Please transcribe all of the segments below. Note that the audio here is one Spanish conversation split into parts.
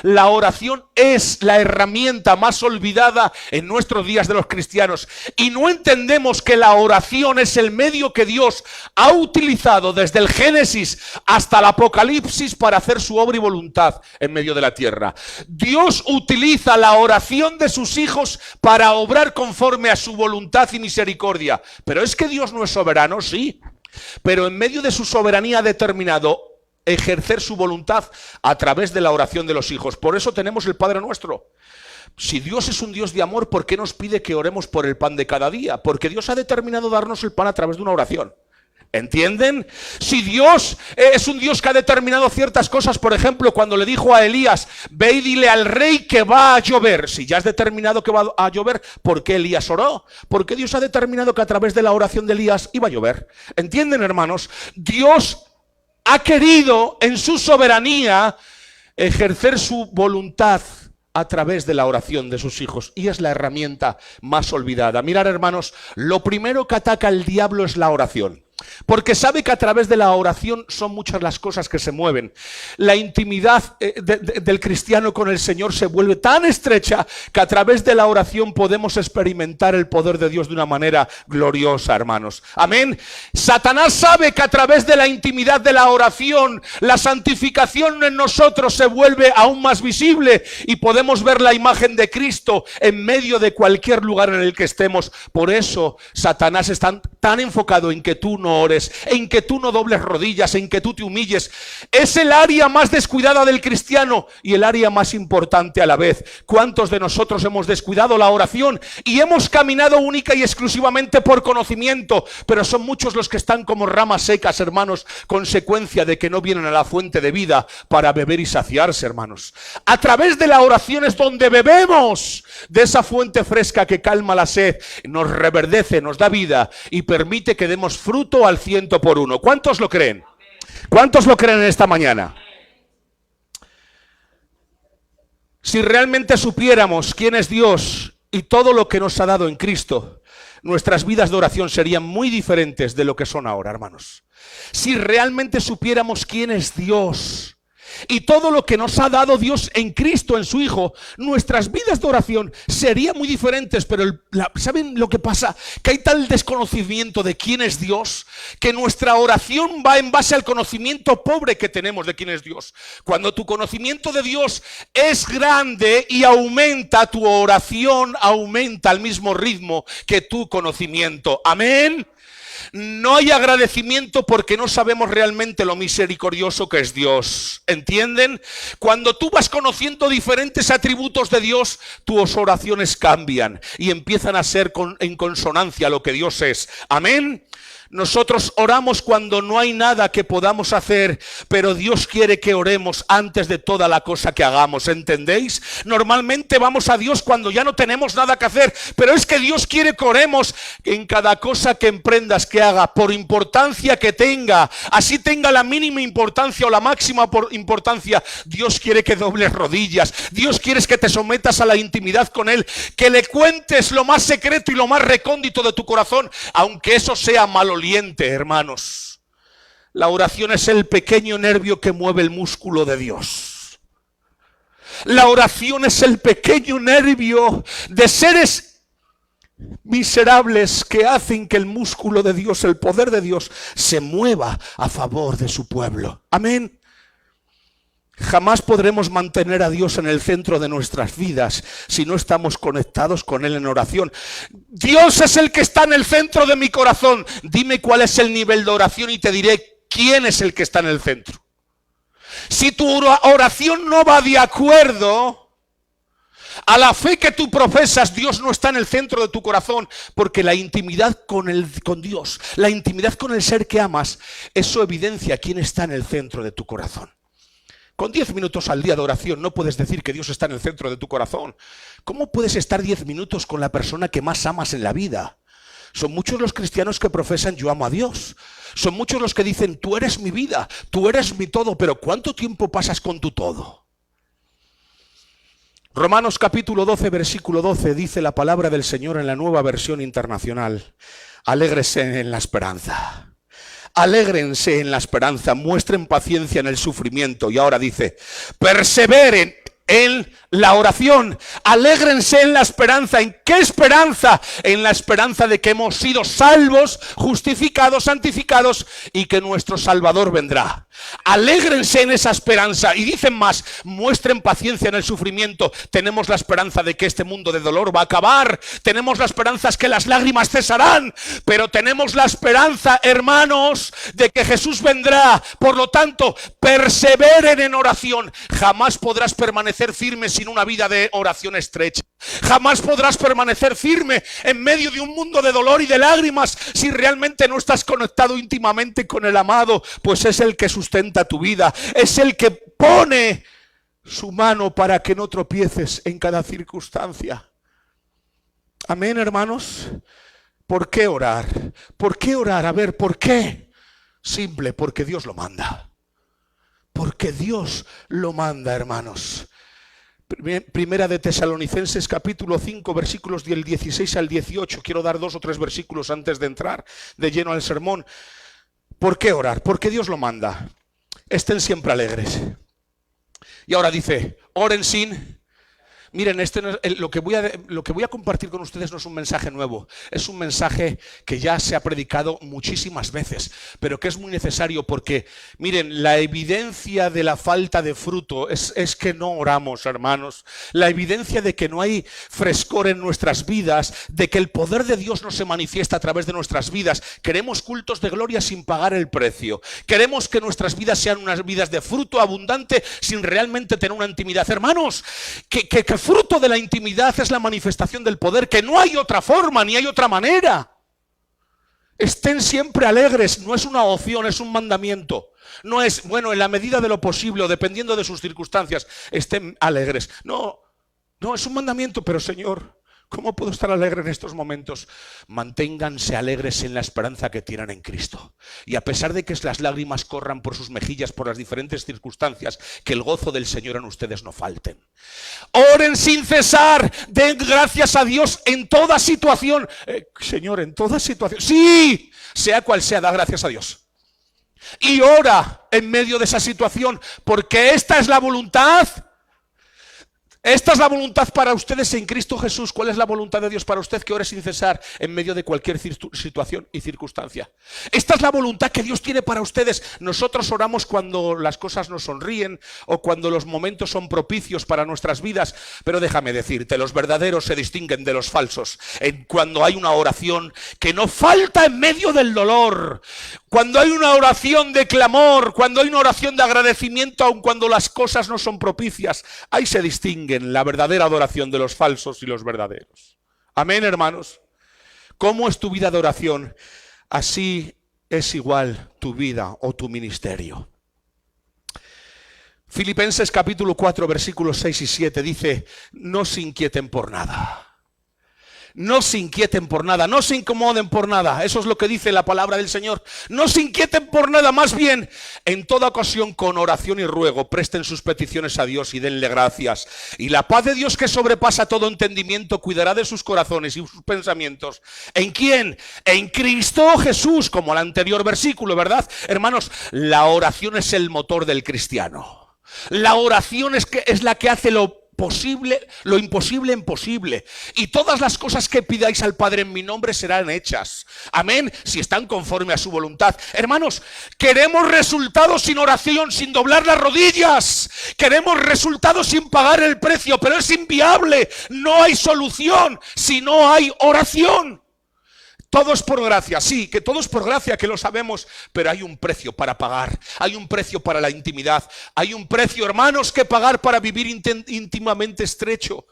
La oración es la herramienta más olvidada en nuestros días de los cristianos. Y no entendemos que la oración es el medio que Dios ha utilizado desde el Génesis hasta el Apocalipsis para hacer su obra y voluntad en medio de la tierra. Dios utiliza la oración de sus hijos para obrar conforme a su voluntad y misericordia. Pero es que Dios no es soberano, sí. Pero en medio de su soberanía ha determinado ejercer su voluntad a través de la oración de los hijos. Por eso tenemos el Padre Nuestro. Si Dios es un Dios de amor, ¿por qué nos pide que oremos por el pan de cada día? Porque Dios ha determinado darnos el pan a través de una oración. ¿Entienden? Si Dios es un Dios que ha determinado ciertas cosas, por ejemplo, cuando le dijo a Elías, ve y dile al rey que va a llover. Si ya has determinado que va a llover, ¿por qué Elías oró? Porque Dios ha determinado que a través de la oración de Elías iba a llover. ¿Entienden, hermanos? Dios ha querido en su soberanía ejercer su voluntad a través de la oración de sus hijos, y es la herramienta más olvidada. Mirad, hermanos, lo primero que ataca el diablo es la oración. Porque sabe que a través de la oración son muchas las cosas que se mueven. La intimidad del cristiano con el Señor se vuelve tan estrecha que a través de la oración podemos experimentar el poder de Dios de una manera gloriosa, hermanos. Amén. Satanás sabe que a través de la intimidad de la oración, la santificación en nosotros se vuelve aún más visible y podemos ver la imagen de Cristo en medio de cualquier lugar en el que estemos. Por eso Satanás está tan enfocado en que tú no ores, en que tú no dobles rodillas, en que tú te humilles. Es el área más descuidada del cristiano y el área más importante a la vez. ¿Cuántos de nosotros hemos descuidado la oración y hemos caminado única y exclusivamente por conocimiento? Pero son muchos los que están como ramas secas, hermanos, consecuencia de que no vienen a la fuente de vida para beber y saciarse, hermanos. A través de la oración es donde bebemos de esa fuente fresca que calma la sed, nos reverdece, nos da vida y permite que demos fruto al 100%. ¿Cuántos lo creen? ¿Cuántos lo creen en esta mañana? Si realmente supiéramos quién es Dios y todo lo que nos ha dado en Cristo, nuestras vidas de oración serían muy diferentes de lo que son ahora, hermanos. Si realmente supiéramos quién es Dios y todo lo que nos ha dado Dios en Cristo, en su Hijo, nuestras vidas de oración serían muy diferentes. Pero ¿saben lo que pasa? Que hay tal desconocimiento de quién es Dios, que nuestra oración va en base al conocimiento pobre que tenemos de quién es Dios. Cuando tu conocimiento de Dios es grande y aumenta, tu oración aumenta al mismo ritmo que tu conocimiento. Amén. No hay agradecimiento porque no sabemos realmente lo misericordioso que es Dios. ¿Entienden? Cuando tú vas conociendo diferentes atributos de Dios, tus oraciones cambian y empiezan a ser en consonancia a lo que Dios es. Amén. Nosotros oramos cuando no hay nada que podamos hacer, pero Dios quiere que oremos antes de toda la cosa que hagamos, ¿entendéis? Normalmente vamos a Dios cuando ya no tenemos nada que hacer, pero es que Dios quiere que oremos en cada cosa que emprendas, que haga, por importancia que tenga, así tenga la mínima importancia o la máxima importancia. Dios quiere que dobles rodillas, Dios quiere que te sometas a la intimidad con Él, que le cuentes lo más secreto y lo más recóndito de tu corazón, aunque eso sea maloliente, hermanos. La oración es el pequeño nervio que mueve el músculo de Dios. La oración es el pequeño nervio de seres miserables que hacen que el músculo de Dios, el poder de Dios, se mueva a favor de su pueblo. Amén. Jamás podremos mantener a Dios en el centro de nuestras vidas si no estamos conectados con Él en oración. Dios es el que está en el centro de mi corazón. Dime cuál es el nivel de oración y te diré quién es el que está en el centro. Si tu oración no va de acuerdo a la fe que tú profesas, Dios no está en el centro de tu corazón, porque la intimidad con Dios, la intimidad con el ser que amas, eso evidencia quién está en el centro de tu corazón. Con 10 minutos al día de oración no puedes decir que Dios está en el centro de tu corazón. ¿Cómo puedes estar 10 minutos con la persona que más amas en la vida? Son muchos los cristianos que profesan yo amo a Dios. Son muchos los que dicen tú eres mi vida, tú eres mi todo, pero ¿cuánto tiempo pasas con tu todo? Romanos capítulo 12, versículo 12 dice la palabra del Señor en la Nueva Versión Internacional. Alégrese en la esperanza. Alégrense en la esperanza, muestren paciencia en el sufrimiento. Y ahora dice, perseveren en la oración. Alégrense en la esperanza. ¿En qué esperanza? En la esperanza de que hemos sido salvos, justificados, santificados y que nuestro Salvador vendrá. Alégrense en esa esperanza. Y dicen más, muestren paciencia en el sufrimiento. Tenemos la esperanza de que este mundo de dolor va a acabar. Tenemos la esperanza de que las lágrimas cesarán. Pero tenemos la esperanza, hermanos, de que Jesús vendrá. Por lo tanto, perseveren en oración. Jamás podrás permanecer firme sin una vida de oración estrecha. Jamás podrás permanecer firme en medio de un mundo de dolor y de lágrimas si realmente no estás conectado íntimamente con el amado, pues es el que sustenta tu vida, es el que pone su mano para que no tropieces en cada circunstancia. Amén, hermanos. ¿Por qué orar? ¿Por qué orar? A ver, ¿por qué? Simple, porque Dios lo manda. Porque Dios lo manda, hermanos. Primera de Tesalonicenses capítulo 5 versículos del 16 al 18. Quiero dar 2 o 3 versículos antes de entrar de lleno al sermón. ¿Por qué orar? Porque Dios lo manda. Estén siempre alegres. Y ahora dice, oren sin... Miren, lo que voy a compartir con ustedes no es un mensaje nuevo, es un mensaje que ya se ha predicado muchísimas veces, pero que es muy necesario porque, miren, la evidencia de la falta de fruto es que no oramos, hermanos. La evidencia de que no hay frescor en nuestras vidas, de que el poder de Dios no se manifiesta a través de nuestras vidas. Queremos cultos de gloria sin pagar el precio. Queremos que nuestras vidas sean unas vidas de fruto abundante sin realmente tener una intimidad. Hermanos, que fruto de la intimidad es la manifestación del poder, que no hay otra forma ni hay otra manera. Estén siempre alegres, no es una opción, es un mandamiento. No es, bueno, en la medida de lo posible o dependiendo de sus circunstancias, estén alegres. No, es un mandamiento, pero Señor, ¿cómo puedo estar alegre en estos momentos? Manténganse alegres en la esperanza que tienen en Cristo. Y a pesar de que las lágrimas corran por sus mejillas por las diferentes circunstancias, que el gozo del Señor en ustedes no falten. Oren sin cesar, den gracias a Dios en toda situación. Señor, en toda situación. Sí, sea cual sea, da gracias a Dios. Y ora en medio de esa situación, porque esta es la voluntad. Esta es la voluntad para ustedes en Cristo Jesús. ¿Cuál es la voluntad de Dios para usted? Que ore sin cesar en medio de cualquier situación y circunstancia. Esta es la voluntad que Dios tiene para ustedes. Nosotros oramos cuando las cosas nos sonríen o cuando los momentos son propicios para nuestras vidas. Pero déjame decirte, los verdaderos se distinguen de los falsos cuando hay una oración que no falta en medio del dolor. Cuando hay una oración de clamor, cuando hay una oración de agradecimiento, aun cuando las cosas no son propicias, ahí se distinguen la verdadera adoración de los falsos y los verdaderos. Amén, hermanos. ¿Cómo es tu vida de oración? Así es igual tu vida o tu ministerio. Filipenses capítulo 4 versículos 6 y 7 dice, no se inquieten por nada. No se inquieten por nada, no se incomoden por nada. Eso es lo que dice la palabra del Señor. No se inquieten por nada, más bien, en toda ocasión, con oración y ruego, presten sus peticiones a Dios y denle gracias. Y la paz de Dios que sobrepasa todo entendimiento cuidará de sus corazones y sus pensamientos. ¿En quién? En Cristo Jesús, como el anterior versículo, ¿verdad? Hermanos, la oración es el motor del cristiano. La oración es la que hace lo imposible en posible. Y todas las cosas que pidáis al Padre en mi nombre serán hechas. Amén, si están conforme a su voluntad. Hermanos, queremos resultados sin oración, sin doblar las rodillas. Queremos resultados sin pagar el precio, pero es inviable. No hay solución si no hay oración. Todo es por gracia, sí, que todo es por gracia, que lo sabemos, pero hay un precio para pagar, hay un precio para la intimidad, hay un precio, hermanos, que pagar para vivir íntimamente estrecho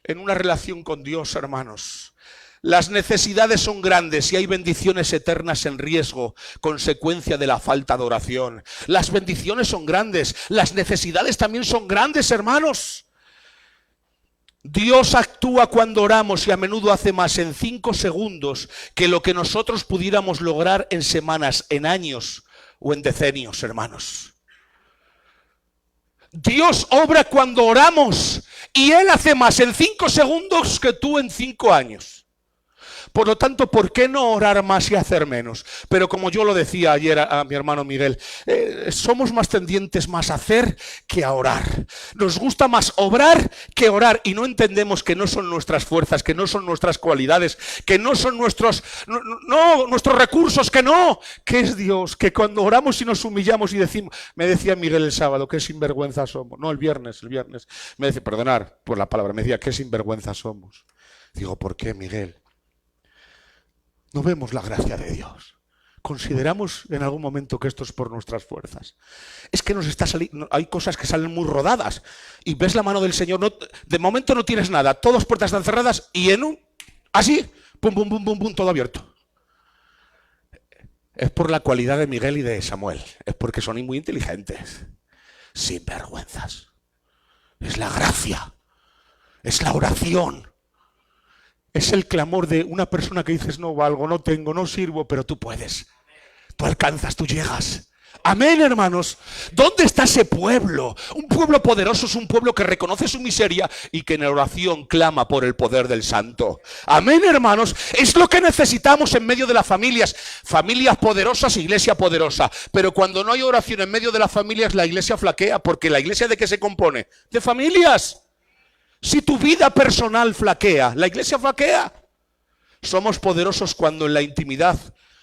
en una relación con Dios, hermanos. Las necesidades son grandes y hay bendiciones eternas en riesgo, consecuencia de la falta de oración. Las bendiciones son grandes, las necesidades también son grandes, hermanos. Dios actúa cuando oramos y a menudo hace más en 5 segundos que lo que nosotros pudiéramos lograr en semanas, en años o en decenios, hermanos. Dios obra cuando oramos y Él hace más en 5 segundos que tú en 5 años. Por lo tanto, ¿por qué no orar más y hacer menos? Pero como yo lo decía ayer a mi hermano Miguel, somos más tendientes más a hacer que a orar. Nos gusta más obrar que orar y no entendemos que no son nuestras fuerzas, que no son nuestras cualidades, que no son nuestros recursos, que es Dios, que cuando oramos y nos humillamos y decimos, me decía Miguel el sábado, qué sinvergüenza somos, no, el viernes, me decía, perdonar por la palabra, me decía, qué sinvergüenza somos. Digo, ¿por qué, Miguel? No vemos la gracia de Dios. Consideramos en algún momento que esto es por nuestras fuerzas. Es que nos está saliendo, hay cosas que salen muy rodadas y ves la mano del Señor, de momento no tienes nada, todas puertas están cerradas y así, pum, pum, pum, pum, pum, todo abierto. Es por la cualidad de Miguel y de Samuel, es porque son muy inteligentes, sin vergüenzas. Es la gracia, es la oración. Es el clamor de una persona que dices, no valgo, no tengo, no sirvo, pero tú puedes. Tú alcanzas, tú llegas. Amén, hermanos. ¿Dónde está ese pueblo? Un pueblo poderoso es un pueblo que reconoce su miseria y que en oración clama por el poder del Santo. Amén, hermanos. Es lo que necesitamos en medio de las familias. Familias poderosas, iglesia poderosa. Pero cuando no hay oración en medio de las familias, la iglesia flaquea. Porque la iglesia, ¿de qué se compone? De familias. Si tu vida personal flaquea, la iglesia flaquea. Somos poderosos cuando en la intimidad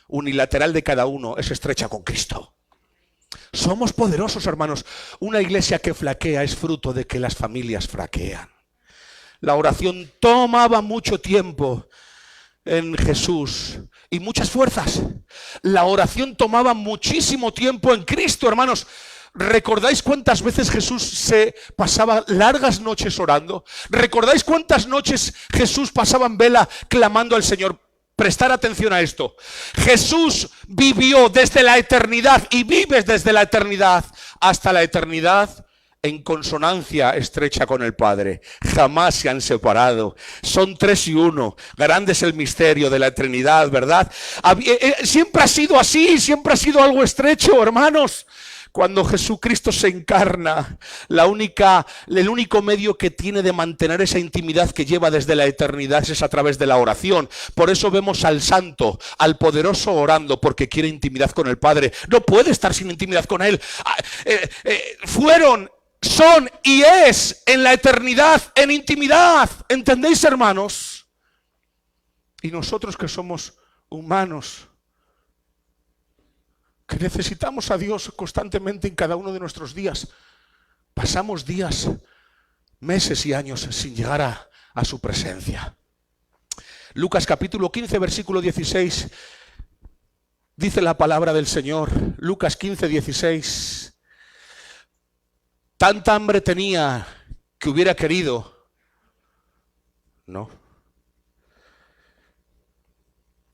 unilateral de cada uno es estrecha con Cristo. Somos poderosos, hermanos. Una iglesia que flaquea es fruto de que las familias flaquean. La oración tomaba mucho tiempo en Jesús y muchas fuerzas. La oración tomaba muchísimo tiempo en Cristo, hermanos. ¿Recordáis cuántas veces Jesús se pasaba largas noches orando? ¿Recordáis cuántas noches Jesús pasaba en vela clamando al Señor? Prestar atención a esto. Jesús vivió desde la eternidad y vives desde la eternidad hasta la eternidad en consonancia estrecha con el Padre. Jamás se han separado. Son 3 y 1. Grande es el misterio de la eternidad, ¿verdad? Siempre ha sido así, siempre ha sido algo estrecho, hermanos. Cuando Jesucristo se encarna, el único medio que tiene de mantener esa intimidad que lleva desde la eternidad es a través de la oración. Por eso vemos al santo, al poderoso orando, porque quiere intimidad con el Padre. No puede estar sin intimidad con Él. Son y es en la eternidad, en intimidad. ¿Entendéis, hermanos? Y nosotros que somos humanos, que necesitamos a Dios constantemente en cada uno de nuestros días, pasamos días, meses y años sin llegar a su presencia. Lucas capítulo 15, versículo 16, dice la palabra del Señor. Lucas 15, 16. Tanta hambre tenía que hubiera querido. No.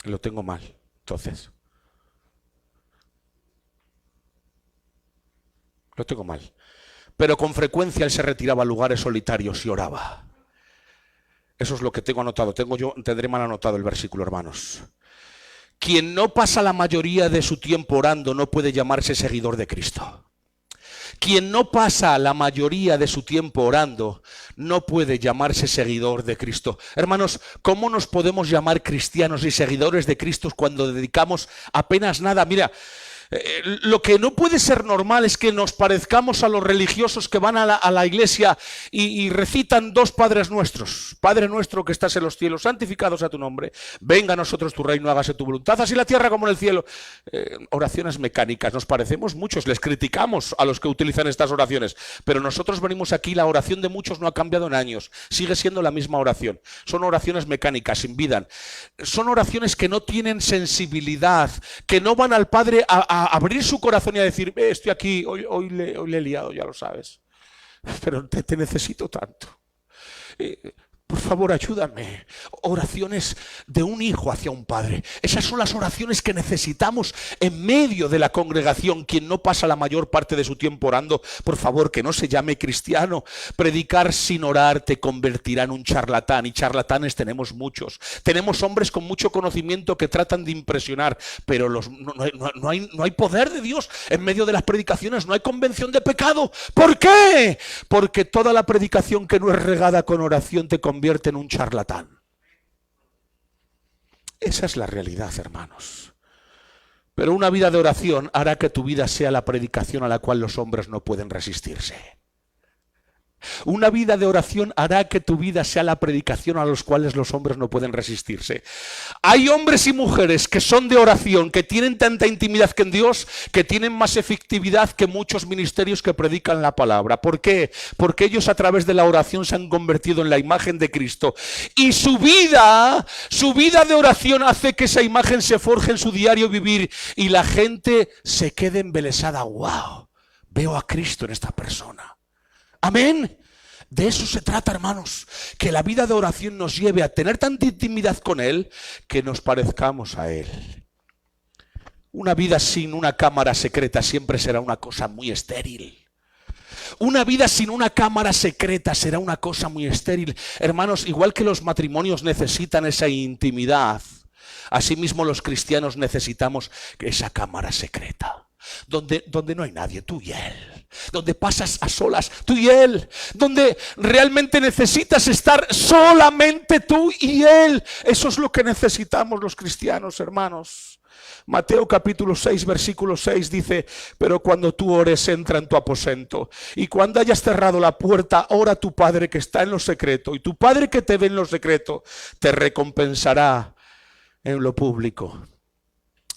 Lo tengo mal, entonces. Lo tengo mal. Pero con frecuencia él se retiraba a lugares solitarios y oraba. Eso es lo que tengo anotado. Tendré mal anotado el versículo, hermanos. Quien no pasa la mayoría de su tiempo orando no puede llamarse seguidor de Cristo. Quien no pasa la mayoría de su tiempo orando no puede llamarse seguidor de Cristo. Hermanos, ¿cómo nos podemos llamar cristianos y seguidores de Cristo cuando dedicamos apenas nada? Mira, lo que no puede ser normal es que nos parezcamos a los religiosos que van a la iglesia y recitan 2 Padres Nuestros. Padre nuestro que estás en los cielos, santificado sea tu nombre. Venga a nosotros tu reino, hágase tu voluntad, así en la tierra como en el cielo. Oraciones mecánicas, nos parecemos muchos, les criticamos a los que utilizan estas oraciones. Pero nosotros venimos aquí, la oración de muchos no ha cambiado en años. Sigue siendo la misma oración. Son oraciones mecánicas, sin vida. Son oraciones que no tienen sensibilidad, que no van al Padre a abrir su corazón y a decir, estoy aquí, hoy le he liado, ya lo sabes, pero te necesito tanto. Por favor, ayúdame. Oraciones de un hijo hacia un padre. Esas son las oraciones que necesitamos en medio de la congregación. Quien no pasa la mayor parte de su tiempo orando, por favor, que no se llame cristiano. Predicar sin orar te convertirá en un charlatán, y charlatanes tenemos muchos. Tenemos hombres con mucho conocimiento que tratan de impresionar, pero no hay poder de Dios en medio de las predicaciones. No hay convención de pecado. ¿Por qué? Porque toda la predicación que no es regada con oración te convierte en un charlatán. Esa es la realidad, hermanos. Pero una vida de oración hará que tu vida sea la predicación a la cual los hombres no pueden resistirse. Una vida de oración hará que tu vida sea la predicación a los cuales los hombres no pueden resistirse. Hay hombres y mujeres que son de oración, que tienen tanta intimidad con Dios, que tienen más efectividad que muchos ministerios que predican la palabra. ¿Por qué? Porque ellos a través de la oración se han convertido en la imagen de Cristo. Y su vida de oración hace que esa imagen se forje en su diario vivir y la gente se quede embelesada. ¡Wow! Veo a Cristo en esta persona. Amén. De eso se trata, hermanos, que la vida de oración nos lleve a tener tanta intimidad con Él que nos parezcamos a Él. Una vida sin una cámara secreta siempre será una cosa muy estéril. Una vida sin una cámara secreta será una cosa muy estéril. Hermanos, igual que los matrimonios necesitan esa intimidad, asimismo los cristianos necesitamos esa cámara secreta. Donde no hay nadie, tú y Él. Donde pasas a solas, tú y Él. Donde realmente necesitas estar solamente tú y Él. Eso es lo que necesitamos los cristianos, hermanos. Mateo capítulo 6, versículo 6 dice: pero cuando tú ores, entra en tu aposento, y cuando hayas cerrado la puerta, ora a tu Padre que está en lo secreto, y tu Padre que te ve en lo secreto te recompensará en lo público.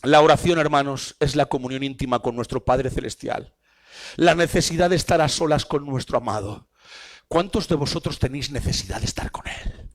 La oración, hermanos, es la comunión íntima con nuestro Padre Celestial. La necesidad de estar a solas con nuestro amado. ¿Cuántos de vosotros tenéis necesidad de estar con Él?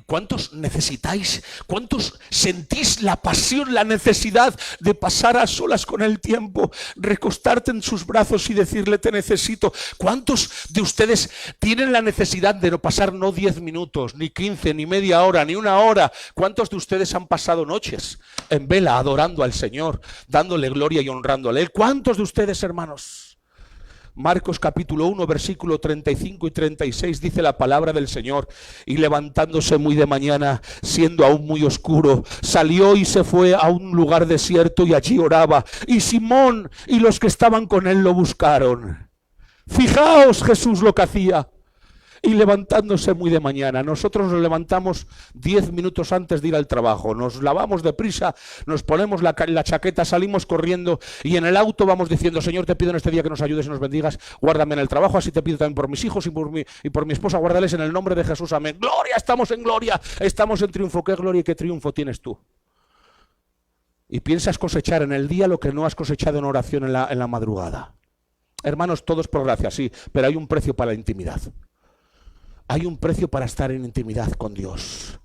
¿Cuántos necesitáis? ¿Cuántos sentís la pasión, la necesidad de pasar a solas con el tiempo, recostarte en sus brazos y decirle te necesito? ¿Cuántos de ustedes tienen la necesidad de no pasar no 10 minutos, ni 15, ni media hora, ni una hora? ¿Cuántos de ustedes han pasado noches en vela adorando al Señor, dándole gloria y honrándole a Él? ¿Cuántos de ustedes, hermanos? Marcos capítulo 1, versículo 35 y 36 dice la palabra del Señor: y levantándose muy de mañana, siendo aún muy oscuro, salió y se fue a un lugar desierto y allí oraba. Y Simón y los que estaban con él lo buscaron. Fijaos Jesús lo que hacía. Y levantándose muy de mañana. Nosotros nos levantamos 10 minutos antes de ir al trabajo, nos lavamos deprisa, nos ponemos la chaqueta, salimos corriendo y en el auto vamos diciendo: Señor, te pido en este día que nos ayudes y nos bendigas, guárdame en el trabajo, así te pido también por mis hijos y por mi esposa, guárdales en el nombre de Jesús, amén. Gloria, estamos en gloria, estamos en triunfo. ¿Qué gloria y qué triunfo tienes tú? Y piensas cosechar en el día lo que no has cosechado en oración en la madrugada. Hermanos, todo es por gracia, sí, pero hay un precio para la intimidad. Hay un precio para estar en intimidad con Dios.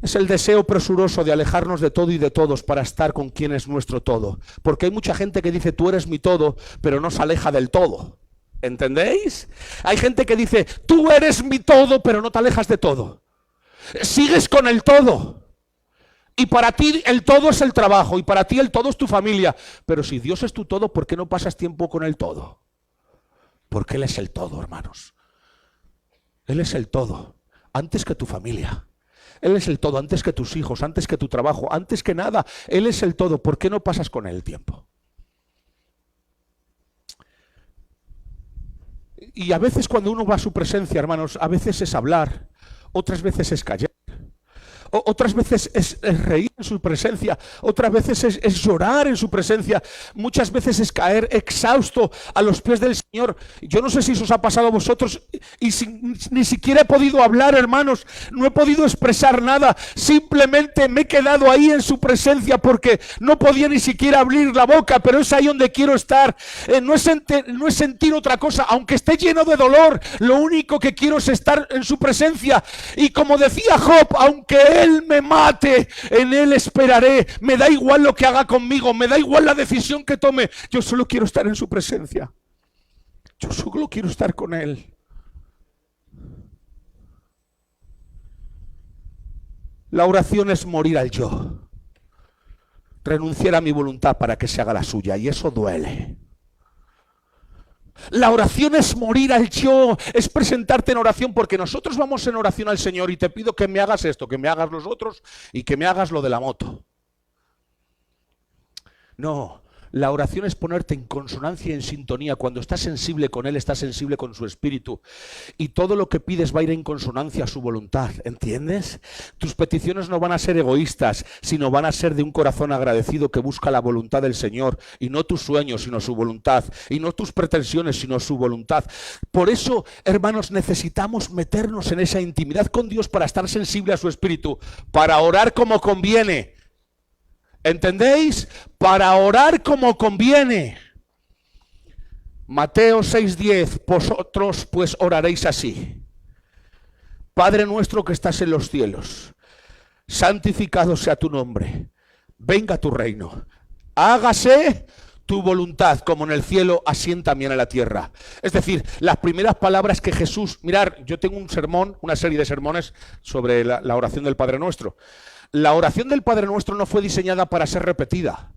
Es el deseo presuroso de alejarnos de todo y de todos para estar con quien es nuestro todo. Porque hay mucha gente que dice tú eres mi todo, pero no se aleja del todo. ¿Entendéis? Hay gente que dice tú eres mi todo, pero no te alejas de todo. Sigues con el todo. Y para ti el todo es el trabajo, y para ti el todo es tu familia. Pero si Dios es tu todo, ¿por qué no pasas tiempo con el todo? Porque Él es el todo, hermanos. Él es el todo, antes que tu familia. Él es el todo, antes que tus hijos, antes que tu trabajo, antes que nada. Él es el todo. ¿Por qué no pasas con Él el tiempo? Y a veces cuando uno va a su presencia, hermanos, a veces es hablar, otras veces es callar. Otras veces es reír en su presencia, otras veces es llorar en su presencia, muchas veces es caer exhausto a los pies del Señor. Yo no sé si eso os ha pasado a vosotros y ni siquiera he podido hablar, hermanos, no he podido expresar nada, simplemente me he quedado ahí en su presencia porque no podía ni siquiera abrir la boca, pero es ahí donde quiero estar. No es sentir otra cosa, aunque esté lleno de dolor, lo único que quiero es estar en su presencia. Y como decía Job, aunque Él me mate, en Él esperaré. Me da igual lo que haga conmigo, me da igual la decisión que tome. Yo solo quiero estar en su presencia. Yo solo quiero estar con Él. La oración es morir al yo. Renunciar a mi voluntad para que se haga la suya, y eso duele. La oración es morir al yo, es presentarte en oración, porque nosotros vamos en oración al Señor y te pido que me hagas esto, que me hagas los otros y que me hagas lo de la moto. No, La oración es ponerte en consonancia y en sintonía. Cuando estás sensible con Él, estás sensible con su espíritu. Y todo lo que pides va a ir en consonancia a su voluntad. ¿Entiendes? Tus peticiones no van a ser egoístas, sino van a ser de un corazón agradecido que busca la voluntad del Señor. Y no tus sueños, sino su voluntad. Y no tus pretensiones, sino su voluntad. Por eso, hermanos, necesitamos meternos en esa intimidad con Dios para estar sensible a su espíritu. Para orar como conviene. ¿Entendéis? Para orar como conviene. Mateo 6:10, vosotros pues oraréis así. Padre nuestro que estás en los cielos, santificado sea tu nombre, venga tu reino, hágase tu voluntad como en el cielo, así también en la tierra. Es decir, las primeras palabras que Jesús, mirar, yo tengo un sermón, una serie de sermones sobre la oración del Padre Nuestro. La oración del Padre Nuestro no fue diseñada para ser repetida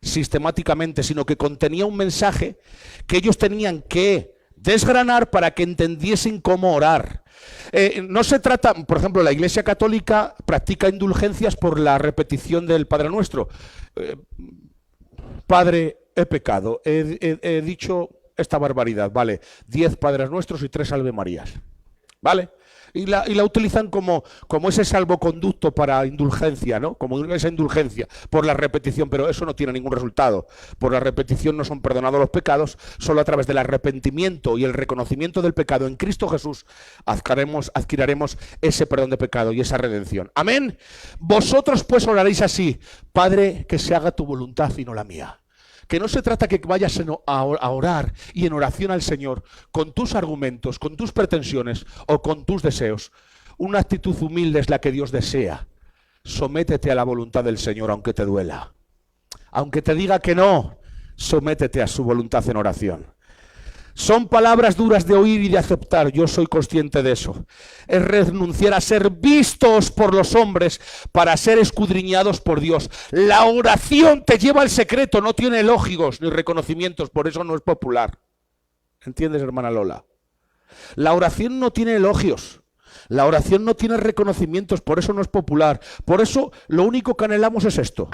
sistemáticamente, sino que contenía un mensaje que ellos tenían que desgranar para que entendiesen cómo orar. No se trata, por ejemplo, la Iglesia Católica practica indulgencias por la repetición del Padre Nuestro. Padre, he pecado, he dicho esta barbaridad, vale, 10 Padres Nuestros y 3 Ave Marías, ¿vale? Y la utilizan como ese salvoconducto para indulgencia, ¿no? Como esa indulgencia por la repetición, pero eso no tiene ningún resultado. Por la repetición no son perdonados los pecados, solo a través del arrepentimiento y el reconocimiento del pecado en Cristo Jesús adquiriremos ese perdón de pecado y esa redención. Amén. Vosotros pues oraréis así: Padre, que se haga tu voluntad y no la mía. Que no se trata que vayas a orar y en oración al Señor con tus argumentos, con tus pretensiones o con tus deseos. Una actitud humilde es la que Dios desea. Sométete a la voluntad del Señor aunque te duela. Aunque te diga que no, sométete a su voluntad en oración. Son palabras duras de oír y de aceptar, yo soy consciente de eso. Es renunciar a ser vistos por los hombres para ser escudriñados por Dios. La oración te lleva al secreto, no tiene elogios ni reconocimientos, por eso no es popular. ¿Entiendes, hermana Lola? La oración no tiene elogios, la oración no tiene reconocimientos, por eso no es popular. Por eso lo único que anhelamos es esto,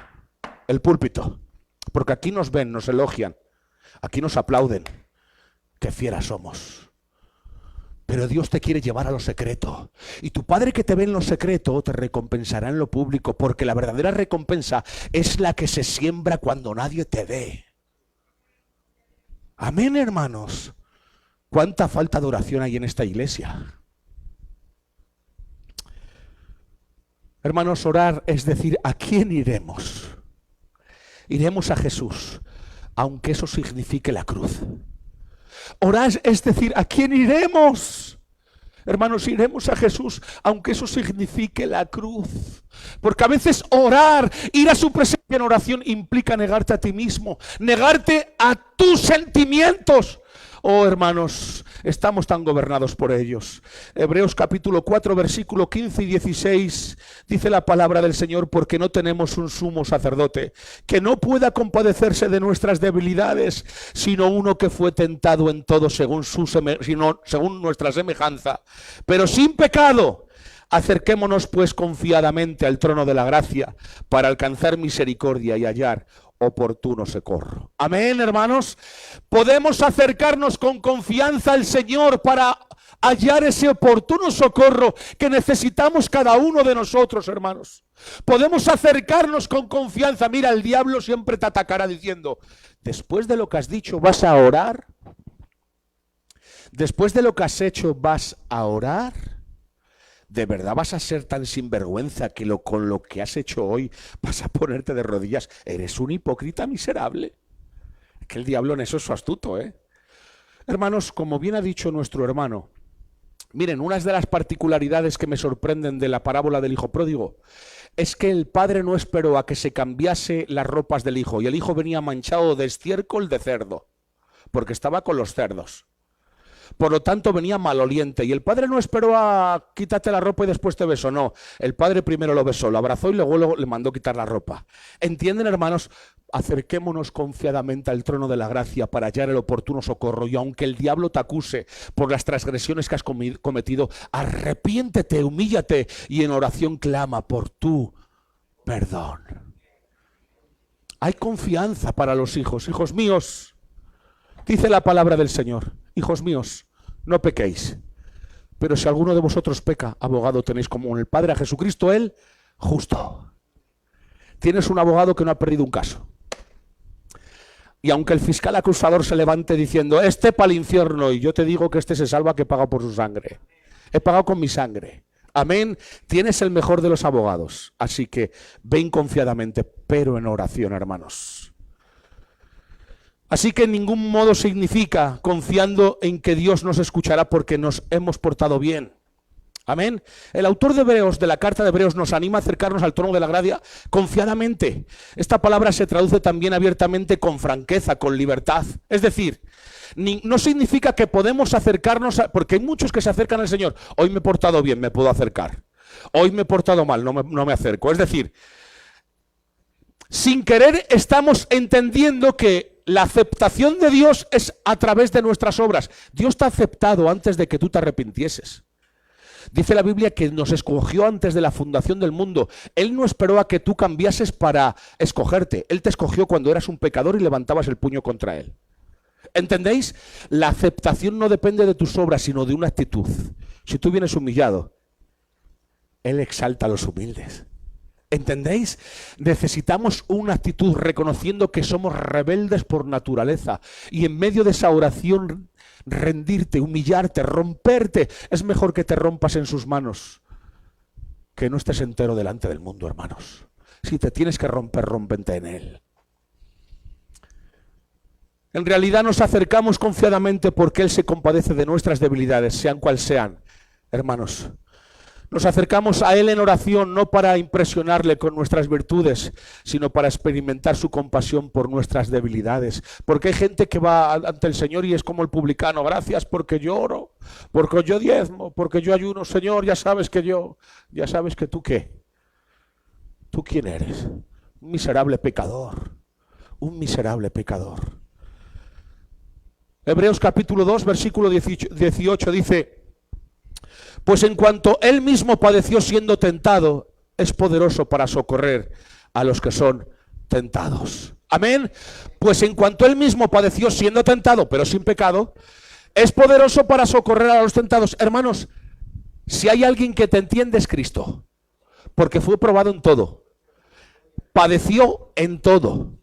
el púlpito. Porque aquí nos ven, nos elogian, aquí nos aplauden. Qué fieras somos. Pero Dios te quiere llevar a lo secreto. Y tu Padre que te ve en lo secreto te recompensará en lo público, porque la verdadera recompensa es la que se siembra cuando nadie te ve. Amén, hermanos. ¿Cuánta falta de oración hay en esta iglesia? Hermanos, orar es decir, ¿a quién iremos? Iremos a Jesús, aunque eso signifique la cruz. Orar es decir, ¿a quién iremos? Hermanos, iremos a Jesús, aunque eso signifique la cruz. Porque a veces orar, ir a su presencia en oración implica negarte a ti mismo, negarte a tus sentimientos. Oh, hermanos, estamos tan gobernados por ellos. Hebreos capítulo 4, versículo 15 y 16, dice la palabra del Señor: porque no tenemos un sumo sacerdote que no pueda compadecerse de nuestras debilidades, sino uno que fue tentado en todo según nuestra semejanza, pero sin pecado. Acerquémonos pues confiadamente al trono de la gracia para alcanzar misericordia y hallar oportuno socorro. Amén, hermanos. Podemos acercarnos con confianza al Señor para hallar ese oportuno socorro que necesitamos cada uno de nosotros, hermanos. Podemos acercarnos con confianza. Mira, el diablo siempre te atacará diciendo: después de lo que has dicho, ¿vas a orar? Después de lo que has hecho, ¿vas a orar? ¿De verdad vas a ser tan sinvergüenza que con lo que has hecho hoy vas a ponerte de rodillas? Eres un hipócrita miserable. Es que el diablo en eso es astuto, ¿eh? Hermanos, como bien ha dicho nuestro hermano, miren, una de las particularidades que me sorprenden de la parábola del hijo pródigo es que el padre no esperó a que se cambiase las ropas del hijo, y el hijo venía manchado de estiércol de cerdo, porque estaba con los cerdos. Por lo tanto venía maloliente, y el padre no esperó a quítate la ropa y después te beso. No, el padre primero lo besó, lo abrazó y luego le mandó quitar la ropa. ¿Entienden, hermanos? Acerquémonos confiadamente al trono de la gracia para hallar el oportuno socorro, y aunque el diablo te acuse por las transgresiones que has cometido, arrepiéntete, humíllate y en oración clama por tu perdón. Hay confianza para los hijos. Hijos míos, dice la palabra del Señor, hijos míos, no pequéis. Pero si alguno de vosotros peca, abogado tenéis como en el Padre a Jesucristo, Él justo. Tienes un abogado que no ha perdido un caso. Y aunque el fiscal acusador se levante diciendo, este para el infierno, y yo te digo que este se salva que paga por su sangre. He pagado con mi sangre. Amén. Tienes el mejor de los abogados. Así que ven confiadamente, pero en oración, hermanos. Así que en ningún modo significa confiando en que Dios nos escuchará porque nos hemos portado bien. Amén. El autor de Hebreos, de la carta de Hebreos, nos anima a acercarnos al trono de la gracia confiadamente. Esta palabra se traduce también abiertamente con franqueza, con libertad. Es decir, no significa que podemos acercarnos, porque hay muchos que se acercan al Señor. Hoy me he portado bien, me puedo acercar. Hoy me he portado mal, no me acerco. Es decir, sin querer estamos entendiendo que la aceptación de Dios es a través de nuestras obras. Dios te ha aceptado antes de que tú te arrepintieses. Dice la Biblia que nos escogió antes de la fundación del mundo. Él no esperó a que tú cambiases para escogerte. Él te escogió cuando eras un pecador y levantabas el puño contra Él. ¿Entendéis? La aceptación no depende de tus obras, sino de una actitud. Si tú vienes humillado, Él exalta a los humildes. ¿Entendéis? Necesitamos una actitud reconociendo que somos rebeldes por naturaleza y en medio de esa oración rendirte, humillarte, romperte. Es mejor que te rompas en sus manos que no estés entero delante del mundo, hermanos. Si te tienes que romper, rómpete en Él. En realidad nos acercamos confiadamente porque Él se compadece de nuestras debilidades, sean cual sean, hermanos. Nos acercamos a Él en oración no para impresionarle con nuestras virtudes, sino para experimentar su compasión por nuestras debilidades. Porque hay gente que va ante el Señor y es como el publicano, gracias porque yo oro, porque yo diezmo, porque yo ayuno. Señor, ya sabes que tú ¿qué? ¿Tú quién eres? Un miserable pecador, un miserable pecador. Hebreos capítulo 2, versículo 18 dice: pues en cuanto Él mismo padeció siendo tentado, es poderoso para socorrer a los que son tentados. Amén. Pues en cuanto Él mismo padeció siendo tentado, pero sin pecado, es poderoso para socorrer a los tentados. Hermanos, si hay alguien que te entiende es Cristo, porque fue probado en todo, padeció en todo,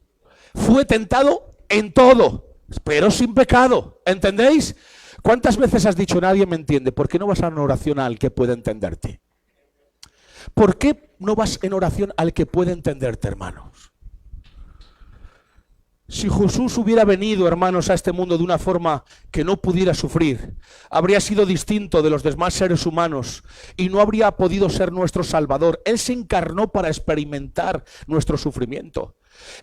fue tentado en todo, pero sin pecado. ¿Entendéis? ¿Cuántas veces has dicho nadie me entiende? ¿Por qué no vas a una oración al que puede entenderte? ¿Por qué no vas en oración al que puede entenderte, hermanos? Si Jesús hubiera venido, hermanos, a este mundo de una forma que no pudiera sufrir, habría sido distinto de los demás seres humanos y no habría podido ser nuestro Salvador. Él se encarnó para experimentar nuestro sufrimiento.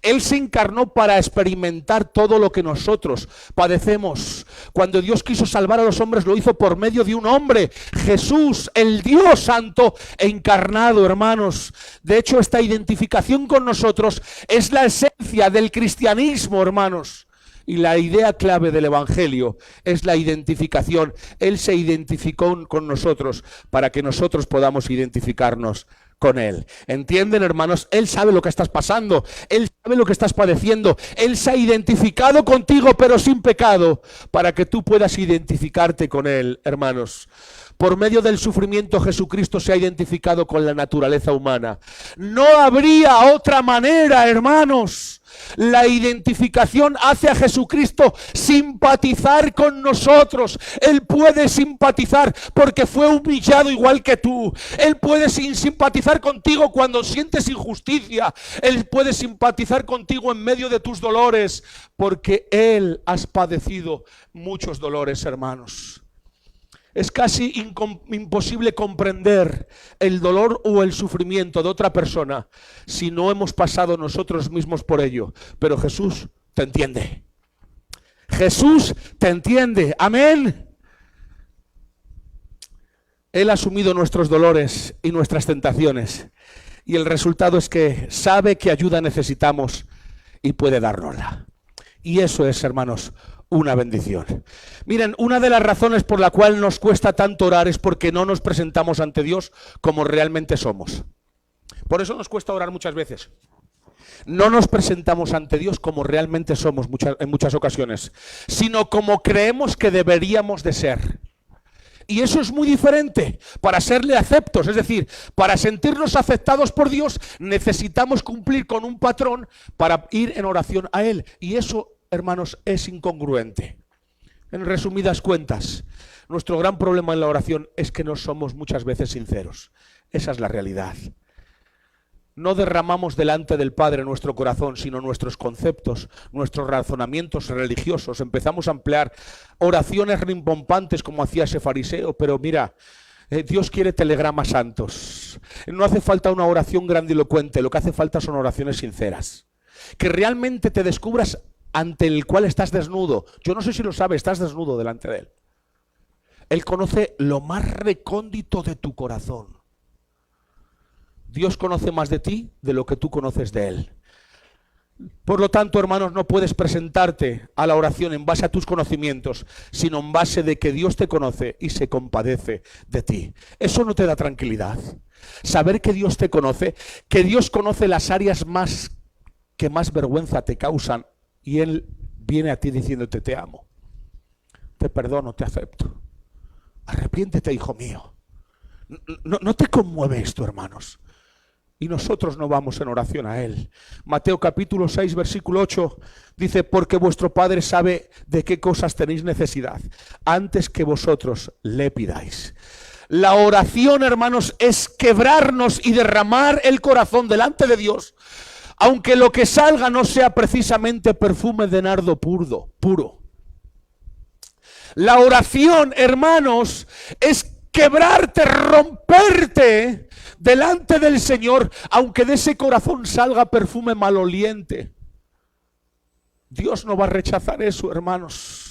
Él se encarnó para experimentar todo lo que nosotros padecemos. Cuando Dios quiso salvar a los hombres, lo hizo por medio de un hombre, Jesús, el Dios Santo encarnado, hermanos. De hecho, esta identificación con nosotros es la esencia del cristianismo, hermanos. Y la idea clave del Evangelio es la identificación. Él se identificó con nosotros para que nosotros podamos identificarnos con Él. ¿Entienden, hermanos? Él sabe lo que estás pasando, Él sabe lo que estás padeciendo, Él se ha identificado contigo pero sin pecado para que tú puedas identificarte con Él, hermanos. Por medio del sufrimiento Jesucristo se ha identificado con la naturaleza humana. No habría otra manera, hermanos. La identificación hace a Jesucristo simpatizar con nosotros. Él puede simpatizar porque fue humillado igual que tú. Él puede simpatizar contigo cuando sientes injusticia. Él puede simpatizar contigo en medio de tus dolores porque Él has padecido muchos dolores, hermanos. Es casi imposible comprender el dolor o el sufrimiento de otra persona si no hemos pasado nosotros mismos por ello. Pero Jesús te entiende. Jesús te entiende. Amén. Él ha asumido nuestros dolores y nuestras tentaciones. Y el resultado es que sabe qué ayuda necesitamos y puede dárnosla. Y eso es, hermanos, una bendición. Miren, una de las razones por la cual nos cuesta tanto orar es porque no nos presentamos ante Dios como realmente somos. Por eso nos cuesta orar muchas veces. No nos presentamos ante Dios como realmente somos en muchas ocasiones, sino como creemos que deberíamos de ser. Y eso es muy diferente. Para serle aceptos, es decir, para sentirnos aceptados por Dios, necesitamos cumplir con un patrón para ir en oración a Él. Y eso, hermanos, es incongruente. En resumidas cuentas, nuestro gran problema en la oración es que no somos muchas veces sinceros. Esa es la realidad. No derramamos delante del Padre nuestro corazón, sino nuestros conceptos, nuestros razonamientos religiosos. Empezamos a emplear oraciones rimbombantes como hacía ese fariseo, pero mira, Dios quiere telegramas santos. No hace falta una oración grandilocuente, lo que hace falta son oraciones sinceras. Que realmente te descubras ante el cual estás desnudo. Yo no sé si lo sabes, estás desnudo delante de Él. Él conoce lo más recóndito de tu corazón. Dios conoce más de ti de lo que tú conoces de Él. Por lo tanto, hermanos, no puedes presentarte a la oración en base a tus conocimientos, sino en base de que Dios te conoce y se compadece de ti. Eso no te da tranquilidad. Saber que Dios te conoce, que Dios conoce las áreas que más vergüenza te causan y Él viene a ti diciéndote: te amo, te perdono, te acepto. Arrepiéntete, hijo mío. ¿No te conmueve esto, hermanos? Y nosotros no vamos en oración a Él. Mateo capítulo 6, versículo 8, dice: porque vuestro Padre sabe de qué cosas tenéis necesidad, antes que vosotros le pidáis. La oración, hermanos, es quebrarnos y derramar el corazón delante de Dios, aunque lo que salga no sea precisamente perfume de nardo puro. La oración, hermanos, es quebrarte, romperte delante del Señor, aunque de ese corazón salga perfume maloliente. Dios no va a rechazar eso, hermanos.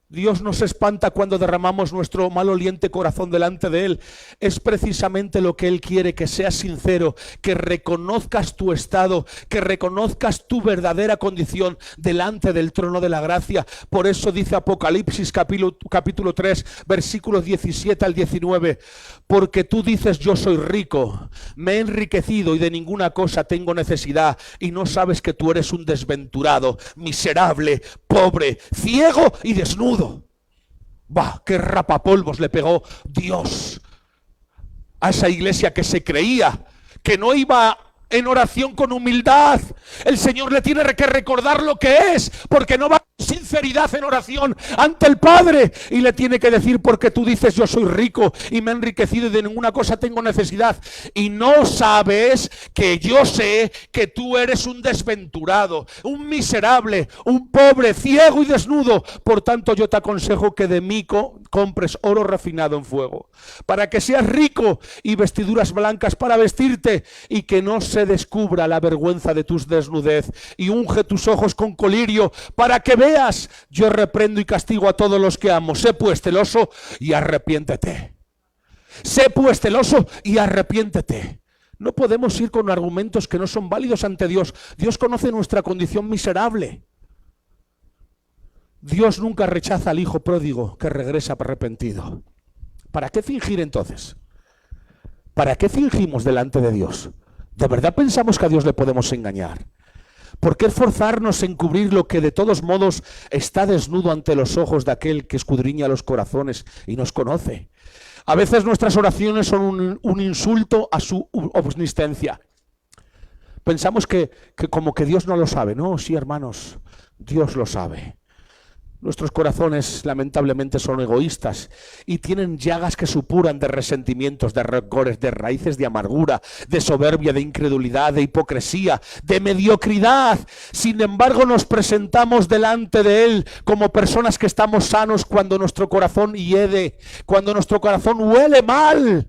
Dios nos espanta cuando derramamos nuestro maloliente corazón delante de Él. Es precisamente lo que Él quiere, que seas sincero, que reconozcas tu estado, que reconozcas tu verdadera condición delante del trono de la gracia. Por eso dice Apocalipsis capítulo 3, versículos 17 al 19. Porque tú dices: yo soy rico, me he enriquecido y de ninguna cosa tengo necesidad, y no sabes que tú eres un desventurado, miserable, pobre, ciego y desnudo. ¡Bah! ¡Qué rapapolvos le pegó Dios a esa iglesia que se creía que no iba en oración con humildad! El Señor le tiene que recordar lo que es, porque no va con sinceridad en oración ante el Padre, y le tiene que decir: porque tú dices: yo soy rico y me he enriquecido y de ninguna cosa tengo necesidad, y no sabes que yo sé que tú eres un desventurado, un miserable, un pobre, ciego y desnudo. Por tanto, yo te aconsejo que de mí compres oro refinado en fuego, para que seas rico, y vestiduras blancas para vestirte, y que no se descubra la vergüenza de tu desnudez, y unge tus ojos con colirio, para que veas. Yo reprendo y castigo a todos los que amo. Sé pues celoso y arrepiéntete. Sé pues celoso y arrepiéntete. No podemos ir con argumentos que no son válidos ante Dios. Dios conoce nuestra condición miserable. Dios nunca rechaza al hijo pródigo que regresa arrepentido. ¿Para qué fingir entonces? ¿Para qué fingimos delante de Dios? ¿De verdad pensamos que a Dios le podemos engañar? ¿Por qué esforzarnos en cubrir lo que de todos modos está desnudo ante los ojos de aquel que escudriña los corazones y nos conoce? A veces nuestras oraciones son un insulto a su omnisciencia. Pensamos que como que Dios no lo sabe. No, sí, hermanos, Dios lo sabe. Nuestros corazones lamentablemente son egoístas y tienen llagas que supuran de resentimientos, de rencores, de raíces de amargura, de soberbia, de incredulidad, de hipocresía, de mediocridad. Sin embargo, nos presentamos delante de Él como personas que estamos sanos cuando nuestro corazón hiede, cuando nuestro corazón huele mal.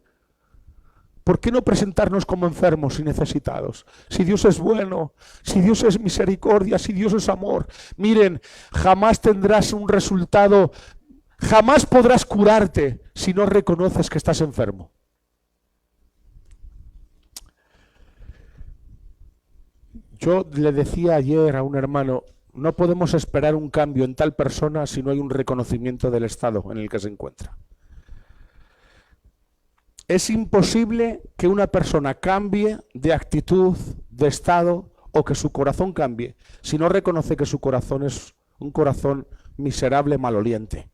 ¿Por qué no presentarnos como enfermos y necesitados? Si Dios es bueno, si Dios es misericordia, si Dios es amor. Miren, jamás tendrás un resultado, jamás podrás curarte si no reconoces que estás enfermo. Yo le decía ayer a un hermano: no podemos esperar un cambio en tal persona si no hay un reconocimiento del estado en el que se encuentra. Es imposible que una persona cambie de actitud, de estado o que su corazón cambie si no reconoce que su corazón es un corazón miserable, maloliente,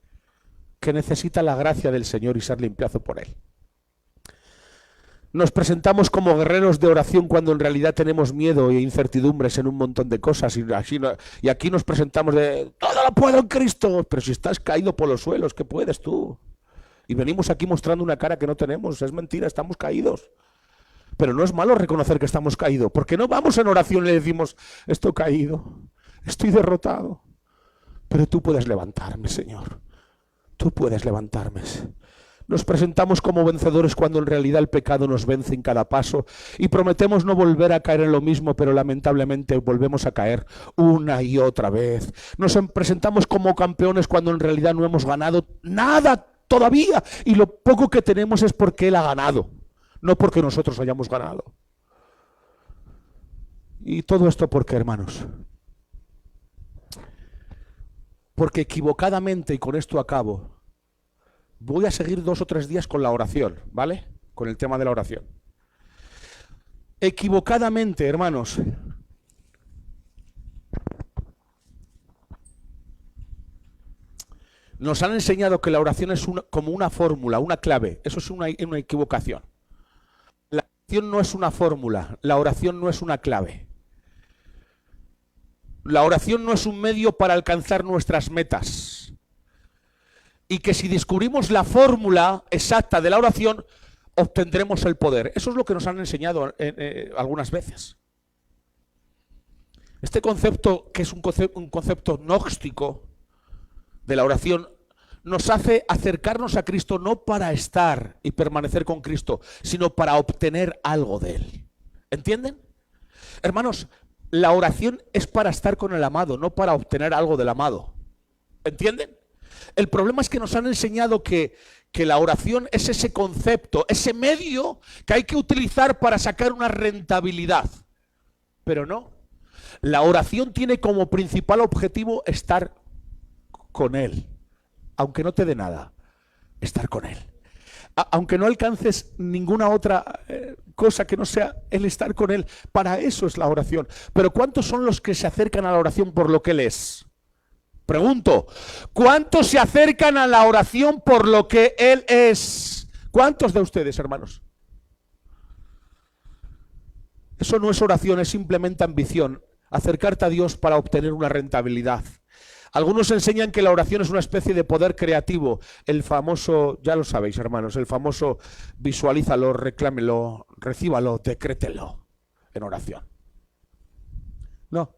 que necesita la gracia del Señor y ser limpiado por Él. Nos presentamos como guerreros de oración cuando en realidad tenemos miedo e incertidumbres en un montón de cosas y aquí nos presentamos de todo lo puedo en Cristo, pero si estás caído por los suelos, ¿qué puedes tú? Y venimos aquí mostrando una cara que no tenemos, es mentira, estamos caídos. Pero no es malo reconocer que estamos caídos, porque no vamos en oración y le decimos, estoy caído, estoy derrotado, pero tú puedes levantarme, Señor, tú puedes levantarme. Nos presentamos como vencedores cuando en realidad el pecado nos vence en cada paso y prometemos no volver a caer en lo mismo, pero lamentablemente volvemos a caer una y otra vez. Nos presentamos como campeones cuando en realidad no hemos ganado nada todavía y lo poco que tenemos es porque Él ha ganado, no porque nosotros hayamos ganado. Y todo esto ¿por qué, hermanos? Porque equivocadamente, y con esto acabo, voy a seguir 2 o 3 días con la oración, ¿vale? Con el tema de la oración. Equivocadamente, hermanos, nos han enseñado que la oración es como una fórmula, una clave. Eso es una equivocación. La oración no es una fórmula, la oración no es una clave. La oración no es un medio para alcanzar nuestras metas. Y que si descubrimos la fórmula exacta de la oración, obtendremos el poder. Eso es lo que nos han enseñado algunas veces. Este concepto, que es un concepto gnóstico de la oración, nos hace acercarnos a Cristo no para estar y permanecer con Cristo, sino para obtener algo de Él. ¿Entienden? Hermanos, la oración es para estar con el amado, no para obtener algo del amado. ¿Entienden? El problema es que nos han enseñado que la oración es ese concepto, ese medio que hay que utilizar para sacar una rentabilidad. Pero no. La oración tiene como principal objetivo estar con Él. Aunque no te dé nada, estar con Él. Aunque no alcances ninguna otra cosa que no sea el estar con Él. Para eso es la oración. Pero ¿cuántos son los que se acercan a la oración por lo que Él es? Pregunto, ¿cuántos se acercan a la oración por lo que Él es? ¿Cuántos de ustedes, hermanos? Eso no es oración, es simplemente ambición. Acercarte a Dios para obtener una rentabilidad. Algunos enseñan que la oración es una especie de poder creativo. El famoso, ya lo sabéis, hermanos, el famoso visualízalo, reclámelo, recíbalo, decrételo en oración. No.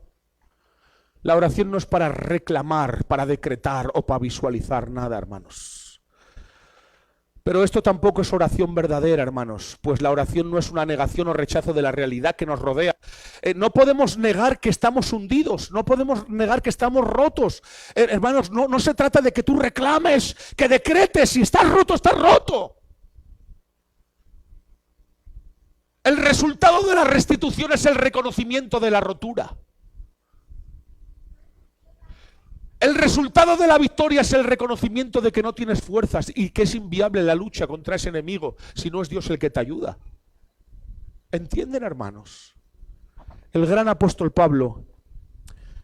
La oración no es para reclamar, para decretar o para visualizar nada, hermanos. Pero esto tampoco es oración verdadera, hermanos, pues la oración no es una negación o rechazo de la realidad que nos rodea. No podemos negar que estamos hundidos, no podemos negar que estamos rotos. Hermanos, no se trata de que tú reclames, que decretes, si estás roto, estás roto. El resultado de la restitución es el reconocimiento de la rotura. El resultado de la victoria es el reconocimiento de que no tienes fuerzas y que es inviable la lucha contra ese enemigo si no es Dios el que te ayuda. ¿Entienden, hermanos? El gran apóstol Pablo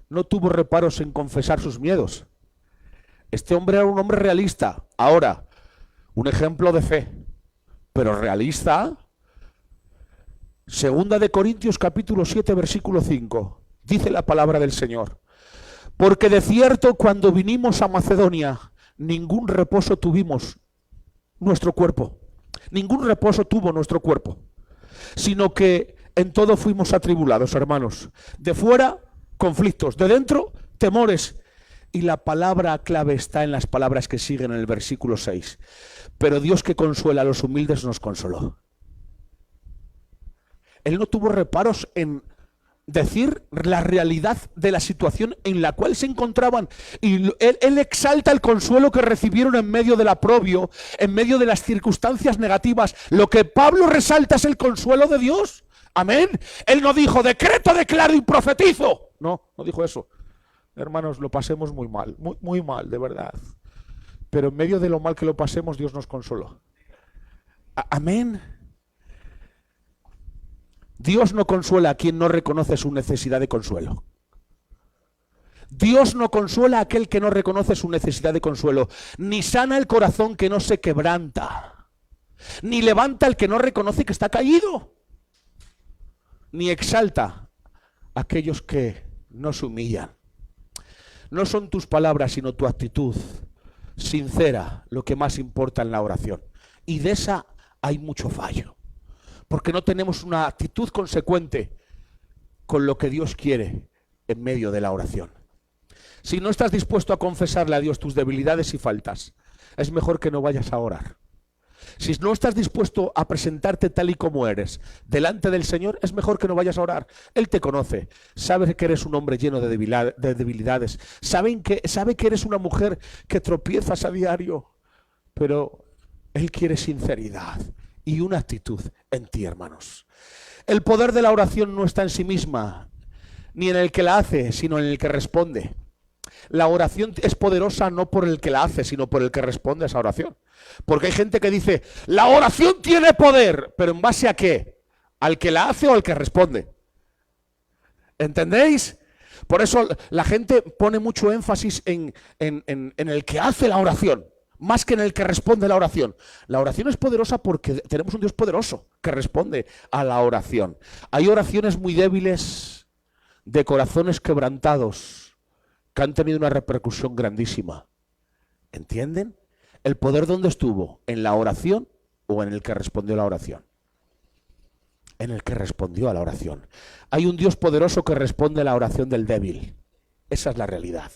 no tuvo reparos en confesar sus miedos. Este hombre era un hombre realista. Ahora, un ejemplo de fe, pero realista. Segunda de Corintios capítulo 7 versículo 5. Dice la palabra del Señor. Porque de cierto cuando vinimos a Macedonia, ningún reposo tuvimos nuestro cuerpo. Ningún reposo tuvo nuestro cuerpo. Sino que en todo fuimos atribulados, hermanos. De fuera, conflictos. De dentro, temores. Y la palabra clave está en las palabras que siguen en el versículo 6. Pero Dios que consuela a los humildes nos consoló. Él no tuvo reparos en decir la realidad de la situación en la cual se encontraban. Y él exalta el consuelo que recibieron en medio del aprobio, en medio de las circunstancias negativas. Lo que Pablo resalta es el consuelo de Dios. Amén. Él no dijo, decreto, declaro y profetizo. No dijo eso. Hermanos, lo pasemos muy mal, muy mal, de verdad. Pero en medio de lo mal que lo pasemos, Dios nos consoló. Amén. Dios no consuela a quien no reconoce su necesidad de consuelo. Dios no consuela a aquel que no reconoce su necesidad de consuelo, ni sana el corazón que no se quebranta, ni levanta al que no reconoce que está caído, ni exalta a aquellos que no se humillan. No son tus palabras, sino tu actitud sincera lo que más importa en la oración. Y de esa hay mucho fallo, porque no tenemos una actitud consecuente con lo que Dios quiere en medio de la oración. Si no estás dispuesto a confesarle a Dios tus debilidades y faltas, es mejor que no vayas a orar. Si no estás dispuesto a presentarte tal y como eres delante del Señor, es mejor que no vayas a orar. Él te conoce, sabe que eres un hombre lleno de debilidades, sabe que eres una mujer que tropiezas a diario, pero Él quiere sinceridad y una actitud en ti, hermanos. El poder de la oración no está en sí misma, ni en el que la hace, sino en el que responde. La oración es poderosa no por el que la hace, sino por el que responde a esa oración. Porque hay gente que dice, la oración tiene poder, pero ¿en base a qué? ¿Al que la hace o al que responde? ¿Entendéis? Por eso la gente pone mucho énfasis en el que hace la oración, más que en el que responde la oración. La oración es poderosa porque tenemos un Dios poderoso que responde a la oración. Hay oraciones muy débiles de corazones quebrantados que han tenido una repercusión grandísima. ¿Entienden? ¿El poder dónde estuvo? ¿En la oración o en el que respondió a la oración? En el que respondió a la oración. Hay un Dios poderoso que responde a la oración del débil. Esa es la realidad.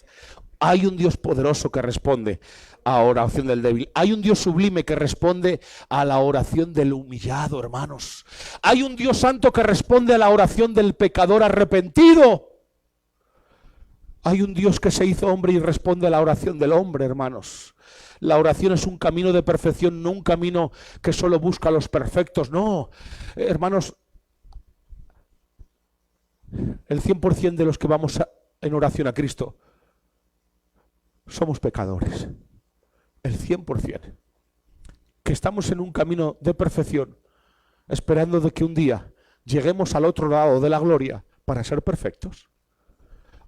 Hay un Dios poderoso que responde a la oración del débil. Hay un Dios sublime que responde a la oración del humillado, hermanos. Hay un Dios santo que responde a la oración del pecador arrepentido. Hay un Dios que se hizo hombre y responde a la oración del hombre, hermanos. La oración es un camino de perfección, no un camino que solo busca a los perfectos. No, hermanos, el 100% de los que vamos en oración a Cristo somos pecadores. El 100%. Que estamos en un camino de perfección, esperando de que un día lleguemos al otro lado de la gloria para ser perfectos.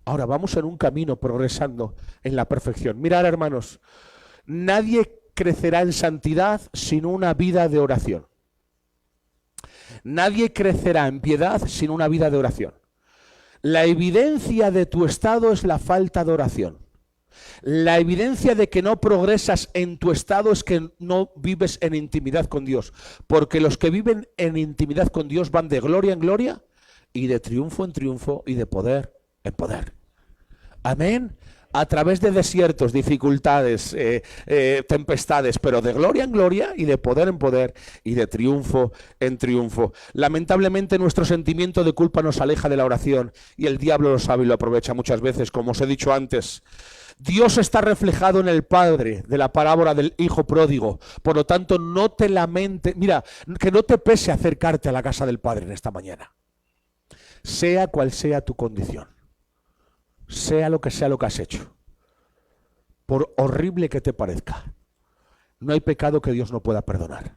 Ahora vamos en un camino progresando en la perfección. Mirad, hermanos, nadie crecerá en santidad sin una vida de oración. Nadie crecerá en piedad sin una vida de oración. La evidencia de tu estado es la falta de oración. La evidencia de que no progresas en tu estado es que no vives en intimidad con Dios. Porque los que viven en intimidad con Dios van de gloria en gloria y de triunfo en triunfo y de poder en poder. Amén. A través de desiertos, dificultades, tempestades, pero de gloria en gloria y de poder en poder y de triunfo en triunfo. Lamentablemente nuestro sentimiento de culpa nos aleja de la oración y el diablo lo sabe y lo aprovecha muchas veces, como os he dicho antes. Dios está reflejado en el Padre de la parábola del Hijo pródigo. Por lo tanto, no te lamentes. Mira, que no te pese acercarte a la casa del Padre en esta mañana. Sea cual sea tu condición. Sea lo que has hecho, por horrible que te parezca, no hay pecado que Dios no pueda perdonar.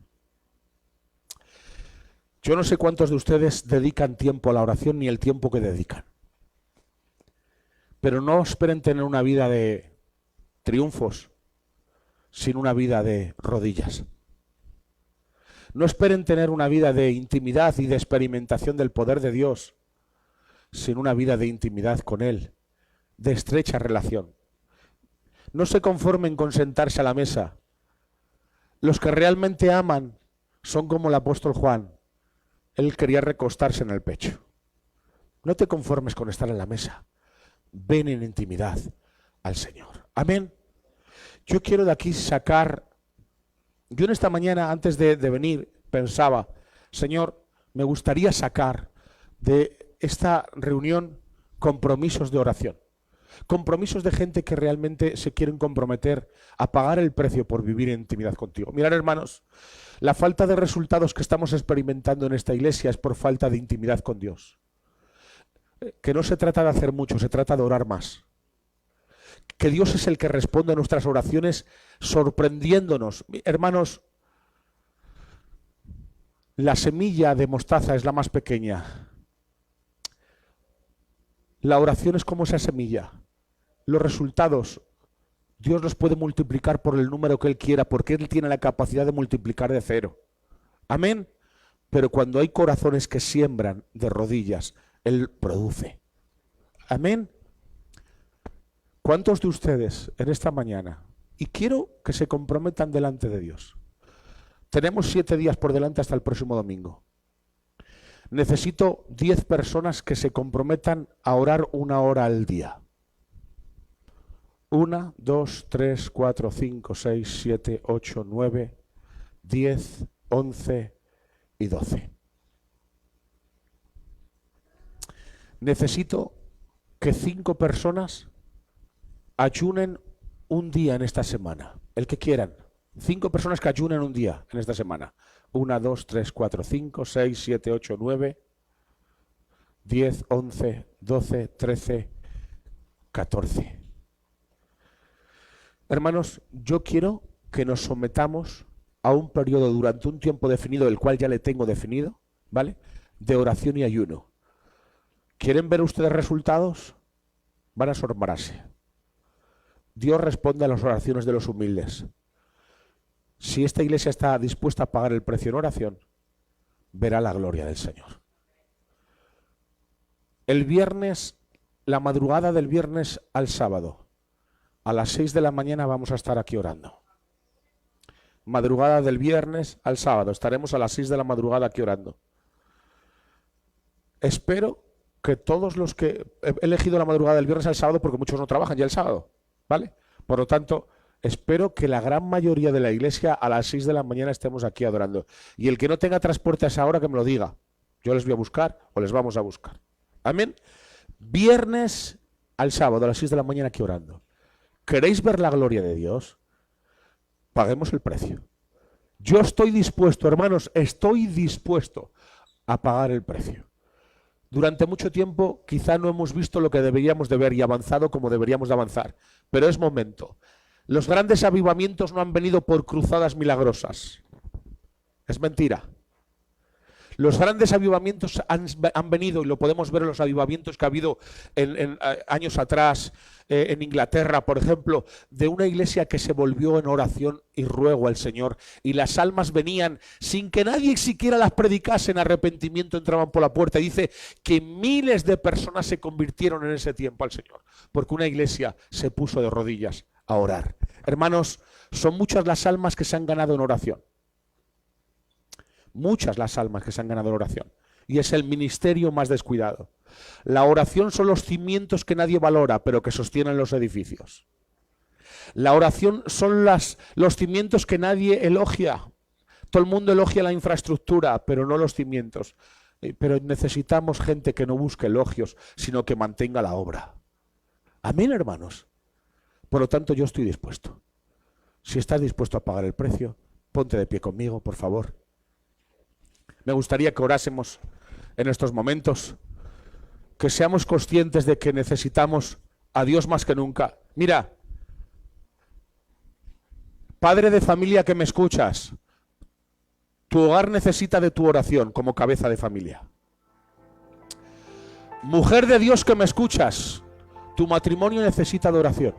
Yo no sé cuántos de ustedes dedican tiempo a la oración ni el tiempo que dedican, pero no esperen tener una vida de triunfos sin una vida de rodillas. No esperen tener una vida de intimidad y de experimentación del poder de Dios sin una vida de intimidad con Él, de estrecha relación. No se conformen con sentarse a la mesa. Los que realmente aman son como el apóstol Juan. Él quería recostarse en el pecho. No te conformes con estar en la mesa. Ven en intimidad al Señor. Amén. Yo quiero de aquí sacar... Yo en esta mañana, antes de venir, pensaba, Señor, me gustaría sacar de esta reunión compromisos de oración. Compromisos de gente que realmente se quieren comprometer a pagar el precio por vivir en intimidad contigo. Mirad, hermanos, la falta de resultados que estamos experimentando en esta iglesia es por falta de intimidad con Dios. Que no se trata de hacer mucho, se trata de orar más. Que Dios es el que responde a nuestras oraciones sorprendiéndonos. Hermanos, La semilla de mostaza es la más pequeña. La oración es como esa semilla. Los resultados, Dios los puede multiplicar por el número que Él quiera, porque Él tiene la capacidad de multiplicar de cero. Amén. Pero cuando hay corazones que siembran de rodillas, Él produce. Amén. ¿Cuántos de ustedes en esta mañana? Y quiero que se comprometan delante de Dios. Tenemos 7 días por delante hasta el próximo domingo. Necesito 10 personas que se comprometan a orar 1 hora al día. 1, 2, 3, 4, 5, 6, 7, 8, 9, 10, 11 y 12. Necesito que 5 personas ayunen un día en esta semana. El que quieran. 5 personas que ayunen un día en esta semana. 1, 2, 3, 4, 5, 6, 7, 8, 9, 10, 11, 12, 13, 14. Hermanos, yo quiero que nos sometamos a un periodo durante un tiempo definido, el cual ya le tengo definido, ¿vale? De oración y ayuno. ¿Quieren ver ustedes resultados? Van a asombrarse. Dios responde a las oraciones de los humildes. Si esta iglesia está dispuesta a pagar el precio en oración, verá la gloria del Señor. El viernes, la madrugada del viernes al sábado, a las 6 de la mañana vamos a estar aquí orando. Madrugada del viernes al sábado, estaremos a las 6 de la madrugada aquí orando. Espero que todos los que... He elegido la madrugada del viernes al sábado porque muchos no trabajan ya el sábado, ¿vale? Por lo tanto, espero que la gran mayoría de la iglesia a las 6 de la mañana estemos aquí adorando. Y el que no tenga transporte a esa hora, que me lo diga. Yo les voy a buscar o les vamos a buscar. Amén. Viernes al sábado a las 6 de la mañana aquí orando. ¿Queréis ver la gloria de Dios? Paguemos el precio. Yo estoy dispuesto, hermanos, estoy dispuesto a pagar el precio. Durante mucho tiempo quizá no hemos visto lo que deberíamos de ver y avanzado como deberíamos de avanzar. Pero es momento. Los grandes avivamientos no han venido por cruzadas milagrosas. Es mentira. Los grandes avivamientos han venido, y lo podemos ver en los avivamientos que ha habido en años atrás, en Inglaterra, por ejemplo, de una iglesia que se volvió en oración y ruego al Señor. Y las almas venían sin que nadie siquiera las predicase en arrepentimiento, entraban por la puerta. Y dice que miles de personas se convirtieron en ese tiempo al Señor, porque una iglesia se puso de rodillas a orar. Hermanos, son muchas las almas que se han ganado en oración. Muchas las almas que se han ganado en oración. Y es el ministerio más descuidado. La oración son los cimientos que nadie valora, pero que sostienen los edificios. La oración son los cimientos que nadie elogia. Todo el mundo elogia la infraestructura, pero no los cimientos. Pero necesitamos gente que no busque elogios, sino que mantenga la obra. Amén, hermanos. Por lo tanto, yo estoy dispuesto. Si estás dispuesto a pagar el precio, ponte de pie conmigo, por favor. Me gustaría que orásemos en estos momentos, que seamos conscientes de que necesitamos a Dios más que nunca. Mira, padre de familia que me escuchas, tu hogar necesita de tu oración como cabeza de familia. Mujer de Dios que me escuchas, tu matrimonio necesita de oración.